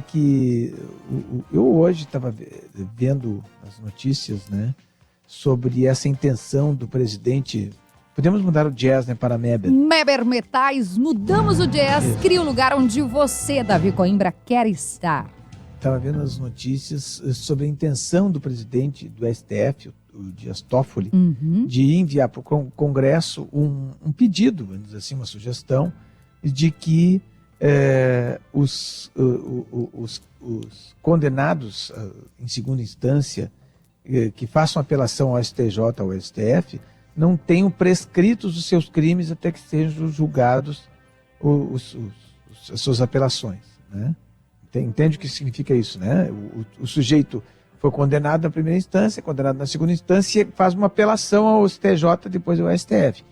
que eu hoje estava vendo as notícias, né, sobre essa intenção do presidente. Podemos mudar o jazz, né, para Meber. Meber Metais, mudamos o jazz, Isso. cria o lugar onde você, Davi Coimbra, quer estar. Estava vendo as notícias sobre a intenção do presidente do STF, o Dias Toffoli, de enviar para o Congresso um pedido, vamos dizer assim, uma sugestão, de que os condenados em segunda instância que façam apelação ao STJ, ao STF, não tenham prescritos os seus crimes até que sejam julgados as suas apelações, né? Entende o que significa isso, né? O sujeito foi condenado na primeira instância, condenado na segunda instância, e faz uma apelação ao STJ, depois ao STF.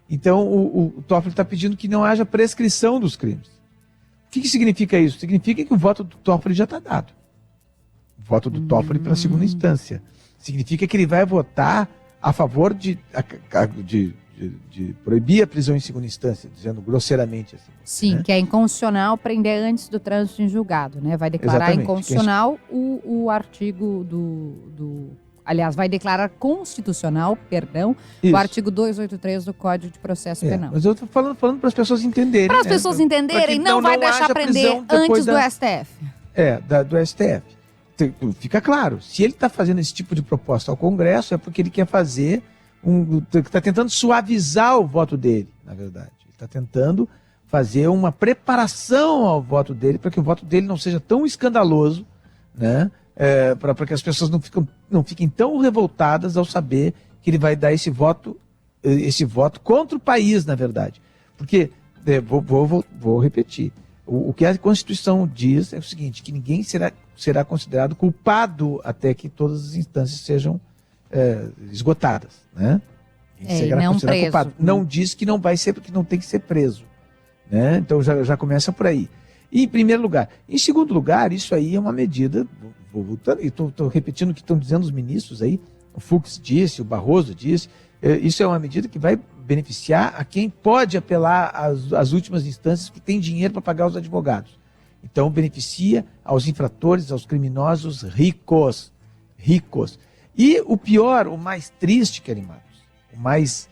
Então, o Toffoli está pedindo que não haja prescrição dos crimes. O que significa isso? Significa que o voto do Toffoli já está dado. O voto do Toffoli para a segunda instância. Significa que ele vai votar a favor de proibir a prisão em segunda instância, dizendo grosseiramente assim. Sim, né? Que é inconstitucional prender antes do trânsito em julgado, né? Vai declarar inconstitucional o artigo aliás, vai declarar constitucional, isso, o artigo 283 do Código de Processo Penal. Mas eu estou falando para as pessoas entenderem. Para as pessoas entenderem, não vai deixar prender antes do STF. Do STF. Fica claro, se ele está fazendo esse tipo de proposta ao Congresso, é porque ele quer fazer está tentando suavizar o voto dele, na verdade. Ele está tentando fazer uma preparação ao voto dele para que o voto dele não seja tão escandaloso, né? Para que as pessoas não fiquem tão revoltadas ao saber que ele vai dar esse voto contra o país, na verdade. Porque, vou repetir, o que a Constituição diz é o seguinte, que ninguém será considerado culpado até que todas as instâncias sejam esgotadas, né? Não preso. Culpado. Não diz que não vai ser, porque não tem que ser preso, né? Então já começa por aí. E em primeiro lugar. Em segundo lugar, isso aí é uma medida, vou voltando, e estou repetindo o que estão dizendo os ministros aí, o Fux disse, o Barroso disse, isso é uma medida que vai beneficiar a quem pode apelar às últimas instâncias, que tem dinheiro para pagar os advogados. Então beneficia aos infratores, aos criminosos ricos. E o pior, o mais triste, Carimatos, o mais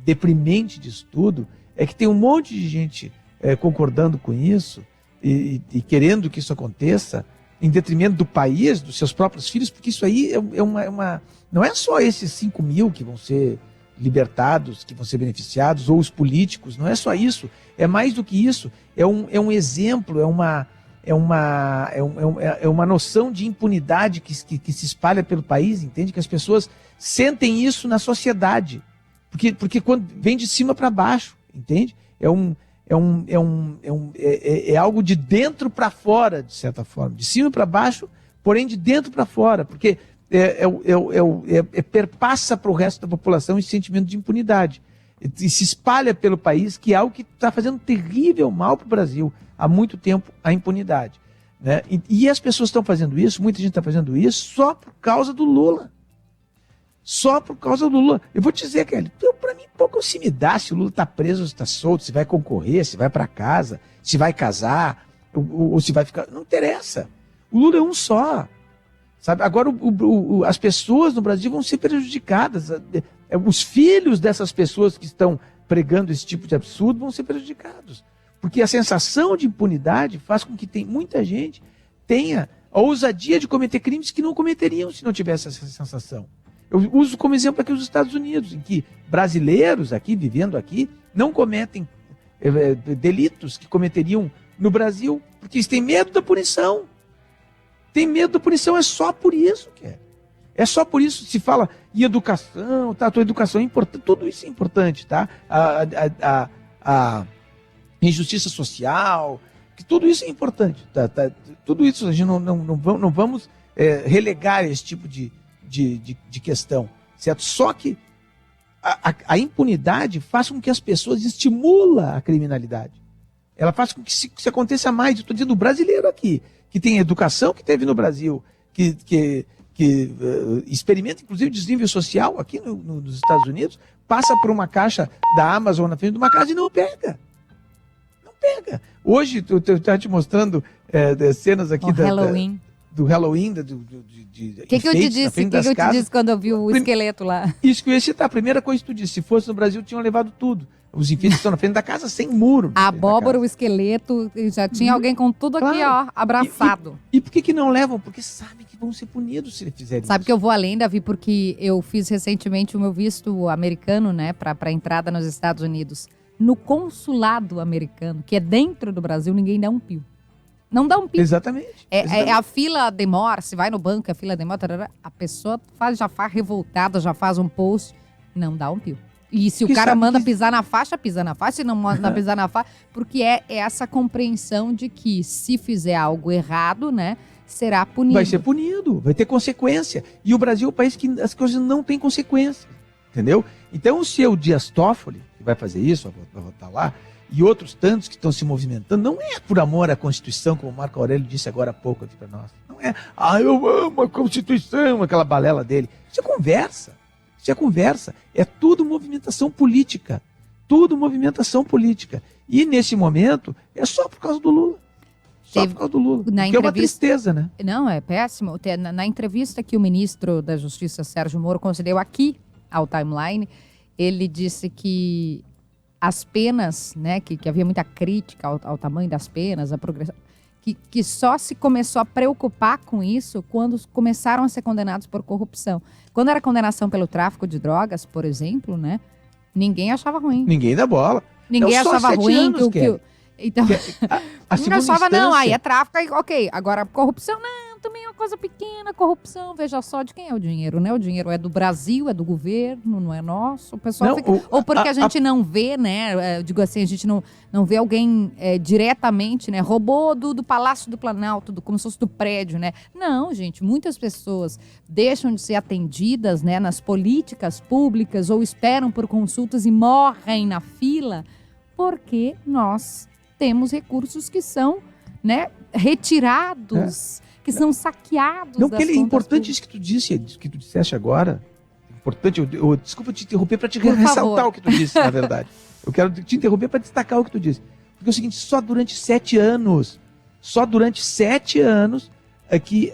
deprimente disso tudo, é que tem um monte de gente concordando com isso e querendo que isso aconteça em detrimento do país, dos seus próprios filhos, porque isso aí não é só esses 5 mil que vão ser libertados, que vão ser beneficiados, ou os políticos, não é só isso, é mais do que isso, é um exemplo, é uma noção de impunidade que se espalha pelo país, entende? Que as pessoas sentem isso na sociedade, porque quando vem de cima para baixo, entende? É algo de dentro para fora, de certa forma, de cima para baixo, porém de dentro para fora, porque perpassa para o resto da população esse sentimento de impunidade. E se espalha pelo país, que é algo que está fazendo terrível mal para o Brasil há muito tempo, a impunidade, né? E as pessoas estão fazendo isso, muita gente está fazendo isso só por causa do Lula. Só por causa do Lula. Eu vou te dizer, Kelly, para mim pouco se me dá se o Lula está preso ou está solto, se vai concorrer, se vai para casa, se vai casar, ou se vai ficar... Não interessa. O Lula é um só. Sabe? Agora as pessoas no Brasil vão ser prejudicadas. Os filhos dessas pessoas que estão pregando esse tipo de absurdo vão ser prejudicados. Porque a sensação de impunidade faz com que muita gente tenha a ousadia de cometer crimes que não cometeriam se não tivesse essa sensação. Eu uso como exemplo aqui os Estados Unidos, em que brasileiros aqui, vivendo aqui, não cometem delitos que cometeriam no Brasil, porque eles têm medo da punição. Tem medo da punição, é só por isso, É só por isso que se fala em educação, tá? A tua educação é importante, tudo isso é importante, tá? A injustiça social, que tudo isso é importante, tá? Tudo isso a gente não vamos relegar esse tipo de questão, certo? Só que a impunidade faz com que as pessoas estimula a criminalidade. Ela faz com que se aconteça mais. Eu estou dizendo o brasileiro aqui, que tem educação que teve no Brasil, que experimenta inclusive desnível social aqui nos Estados Unidos, passa por uma caixa da Amazon na frente de uma casa e não pega. Não pega. Hoje, eu estava te mostrando cenas aqui Halloween. Do Halloween, O que eu te disse quando eu vi o esqueleto lá? Isso que eu ia citar. A primeira coisa que tu disse, se fosse no Brasil, tinham levado tudo. Os enfeites estão na frente da casa sem muro. A abóbora, o esqueleto, já tinha alguém com tudo aqui, ó, abraçado. E por que não levam? Porque sabem que vão ser punidos se eles fizerem isso. Sabe que eu vou além, Davi, porque eu fiz recentemente o meu visto americano, né, para entrada nos Estados Unidos. No consulado americano, que é dentro do Brasil, ninguém dá um pio. Não dá um pio. Exatamente. A fila demora, se vai no banco, a fila demora, a pessoa já faz revoltada, já faz um post, não dá um pio. E se o cara manda pisar na faixa, pisa na faixa, se não manda pisar na faixa, porque é essa compreensão de que se fizer algo errado, né, será punido. Vai ser punido, vai ter consequência. E o Brasil é um país que as coisas não têm consequência, entendeu? Então o seu Dias Toffoli, que vai fazer isso, vai votar lá, e outros tantos que estão se movimentando, não é por amor à Constituição, como o Marco Aurélio disse agora há pouco aqui para nós. Não é, eu amo a Constituição, aquela balela dele. Isso é conversa. Isso é conversa. É tudo movimentação política. Tudo movimentação política. E nesse momento, é só por causa do Lula. Só por causa do Lula. Que é uma tristeza, né? Não, é péssimo. Na entrevista que o ministro da Justiça, Sérgio Moro, concedeu aqui ao Timeline, ele disse que as penas, né, que havia muita crítica ao tamanho das penas, a progressão, que só se começou a preocupar com isso quando começaram a ser condenados por corrupção. Quando era condenação pelo tráfico de drogas, por exemplo, né, ninguém achava ruim. Ninguém dá bola. Ninguém achava ruim então, ninguém achava, não, aí é tráfico, aí, ok. Agora, corrupção, não, também é uma coisa pequena, corrupção, veja só, de quem é o dinheiro, né? O dinheiro é do Brasil, é do governo, não é nosso. O pessoal fica... Ou porque a gente não vê, né? Eu digo assim, a gente não vê alguém diretamente, né? Roubou do Palácio do Planalto, como se fosse do prédio, né? Não, gente, muitas pessoas deixam de ser atendidas, né? Nas políticas públicas ou esperam por consultas e morrem na fila porque nós temos recursos que são, né, retirados, que são saqueados. Não, porque é importante isso que tu disseste agora. Importante, desculpa te interromper para te ressaltar o que tu disse, na verdade. Eu quero te interromper para destacar o que tu disse. Porque é o seguinte, só durante 7 anos é que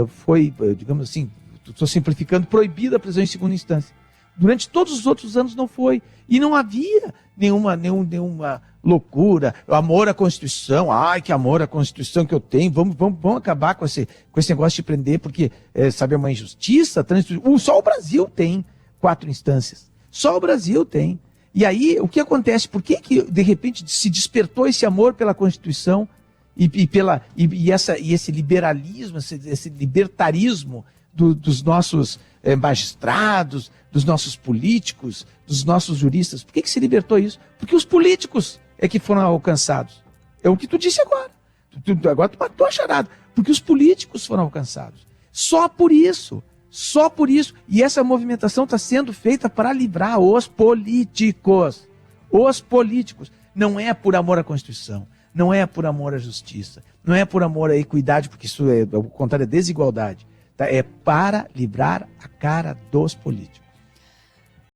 foi, digamos assim, estou simplificando, proibida a prisão em segunda instância. Durante todos os outros anos não foi. E não havia nenhuma loucura, amor à Constituição, ai, que amor à Constituição que eu tenho, vamos acabar com esse negócio de prender, porque, sabe, é uma injustiça. Só o Brasil tem 4 instâncias. Só o Brasil tem. E aí, o que acontece? Por que de repente, se despertou esse amor pela Constituição e esse liberalismo, esse libertarismo dos nossos magistrados, dos nossos políticos, dos nossos juristas? Por que se libertou isso? Porque os políticos é que foram alcançados. É o que tu disse agora. Agora tu matou a charada. Porque os políticos foram alcançados. Só por isso. Só por isso. E essa movimentação está sendo feita para livrar os políticos. Os políticos. Não é por amor à Constituição. Não é por amor à justiça. Não é por amor à equidade, porque isso ao contrário, é desigualdade. Tá? É para livrar a cara dos políticos.